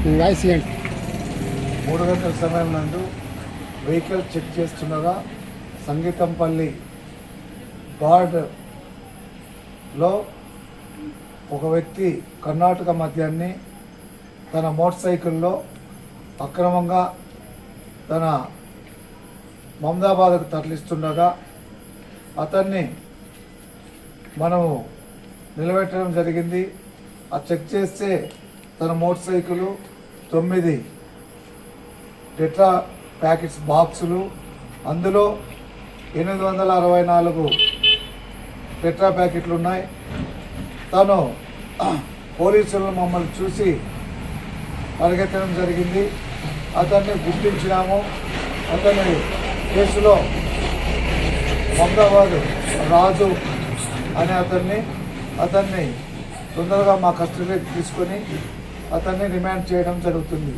Voice ఏంటి? 3 గంటల సమయం నందు వెహికల్ చెక్ చేస్తుండగా సంగీతంపల్లి గార్డ్లో ఒక వ్యక్తి కర్ణాటక మద్యాన్ని తన మోటార్ సైకిల్లో అక్రమంగా తన మమదాబాద్కు తరలిస్తుండగా అతన్ని మనము నిలబెట్టడం జరిగింది. ఆ చెక్ చేస్తే తన మోటార్ సైకిల్ 9 టెట్రా ప్యాకెట్స్ బాక్సులు, అందులో 864 టెట్రా ప్యాకెట్లు ఉన్నాయి. తను పోలీసులు మమ్మల్ని చూసి పరిగెత్తడం జరిగింది. అతన్ని గుర్తించినాము. అతని కేసులో మమదాబాద్ రాజు అనే అతన్ని తొందరగా మా కస్టడీకి తీసుకొని అతన్ని రిమాండ్ చేయడం జరుగుతుంది.